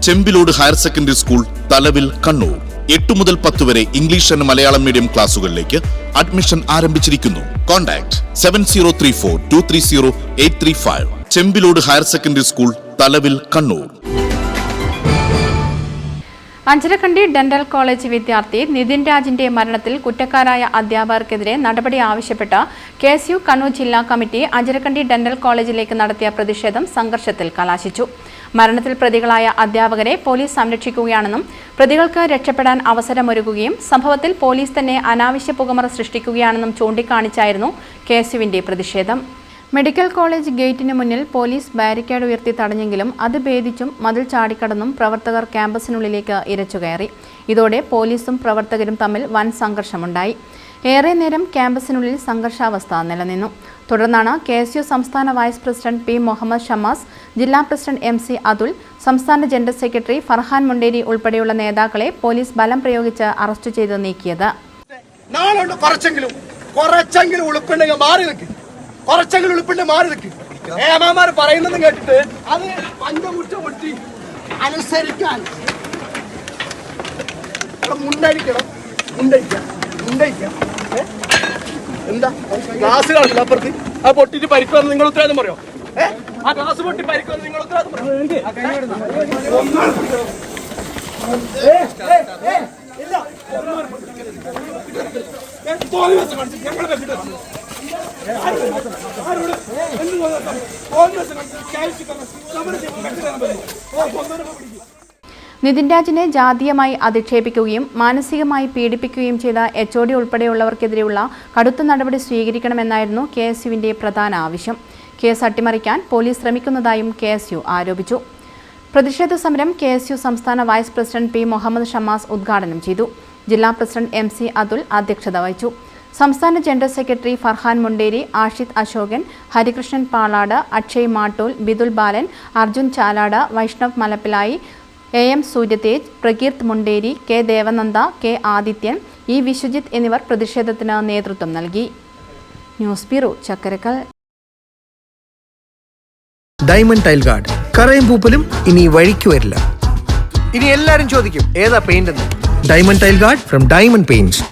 Chembilode higher secondary school, Thalavil, Kannur. 8 മുതൽ 10 വരെ English and Malayalam medium ക്ലാസുകളിലേക്ക് അഡ്മിഷൻ ആരംഭിച്ചിരിക്കുന്നു. Contact 7034230835. Chembilode higher secondary school, Thalavil, Kannur. Anjarakandy dental college വിദ്യാർത്ഥി നിതിൻ രാജിന്റെ മരണത്തിൽ കുറ്റക്കാരായ അധ്യാപകർക്കെതിരെ നടപടി ആവശ്യപ്പെട്ട് KSU കണ്ണൂർ ജില്ലാ കമ്മിറ്റി അഞ്ചരക്കണ്ടി ഡെന്റൽ കോളേജിലേക്ക് നടത്തിയ പ്രതിഷേധം സംഘർഷത്തിൽ കലാശിച്ചു. മരണത്തിൽ പ്രതികളായ അധ്യാപകരെ പോലീസ് സംരക്ഷിക്കുകയാണെന്നും പ്രതികൾക്ക് രക്ഷപ്പെടാൻ അവസരമൊരുക്കുകയും സംഭവത്തിൽ പോലീസ് തന്നെ അനാവശ്യ പുകമറ സൃഷ്ടിക്കുകയാണെന്നും ചൂണ്ടിക്കാണിച്ചായിരുന്നു KSUവിന്റെ പ്രതിഷേധം. മെഡിക്കൽ കോളേജ് ഗേറ്റിന് മുന്നിൽ പോലീസ് ബാരിക്കേഡ് ഉയർത്തി തടഞ്ഞെങ്കിലും അത് ഭേദിച്ചും മതിൽ ചാടിക്കടന്നും പ്രവർത്തകർ ക്യാമ്പസിനുള്ളിലേക്ക് ഇരച്ചുകയറി. ഇതോടെ പോലീസും പ്രവർത്തകരും തമ്മിൽ വൻ സംഘർഷമുണ്ടായി. ഏറെ നേരം ക്യാമ്പസിനുള്ളിൽ സംഘർഷാവസ്ഥ നിലനിന്നു. തുടർന്നാണ് KSU സംസ്ഥാന vice president P. Muhammad Shamas, ജില്ലാ പ്രസിഡന്റ് MC അതുൽ, സംസ്ഥാന ജനറൽ സെക്രട്ടറി ഫർഹാൻ മുണ്ടേരി ഉൾപ്പെടെയുള്ള നേതാക്കളെ പോലീസ് ബലം പ്രയോഗിച്ച് അറസ്റ്റ് ചെയ്ത് നീക്കിയത്. കുറച്ചെങ്കിലും ഉളുപ്പിണ്ട് മാറി നിൽക്കും. ഏമാമാർ പറയുന്നത് കേട്ടിട്ട് അത് പഞ്ചമുറ്റ പൊട്ടി അനുസരിക്കാൻ എന്താ ഗ്ലാസ് കാണില്ല അപ്പുറത്ത് ആ പൊട്ടിട്ട് പരിക്കുവന്ന് നിങ്ങൾ ഉത്തരവാദിത്തം പറയോ? ആ ഗ്ലാസ് പൊട്ടി പരിക്കുവന്ന് നിങ്ങൾ ഉത്തരവാദിത്തം പറയോ? നിതിൻ രാജിനെ ജാതീയമായി അധിക്ഷേപിക്കുകയും മാനസികമായി പീഡിപ്പിക്കുകയും ചെയ്ത HOD ഉൾപ്പെടെയുള്ളവർക്കെതിരെയുള്ള കടുത്ത നടപടി സ്വീകരിക്കണമെന്നായിരുന്നു KSUവിന്റെ പ്രധാന ആവശ്യം. കേസ് അട്ടിമറിക്കാൻ പോലീസ് ശ്രമിക്കുന്നതായും KSU ആരോപിച്ചു. പ്രതിഷേധ സമരം KSU സംസ്ഥാന vice president P. Muhammad Shamas ഉദ്ഘാടനം ചെയ്തു. ജില്ലാ പ്രസിഡന്റ് MC അതുൽ അധ്യക്ഷത വഹിച്ചു. സംസ്ഥാന general secretary Farhan Munderi, Ashith Ashokan, Harikrishnan Palad, Akshay Mattool, Bidul Balan, Arjun Chalad, Vaishnav Malappilayi, AM Suryathej, Prakeerth Munderi, K. Devananda, K. Adithyan, E. Vishwajith എന്നിവർ പ്രതിഷേധത്തിന് നേതൃത്വം നൽകി. News bureau, Chakkarakkal. Diamond tile guard, കറയും പൂപ്പലും ഇനി വഴിക്ക് വരില്ല. ഇനി എല്ലാരും ചോദിക്കും ഏതാ പെയിന്റ് എന്ന്. Diamond tile guard from diamond paints.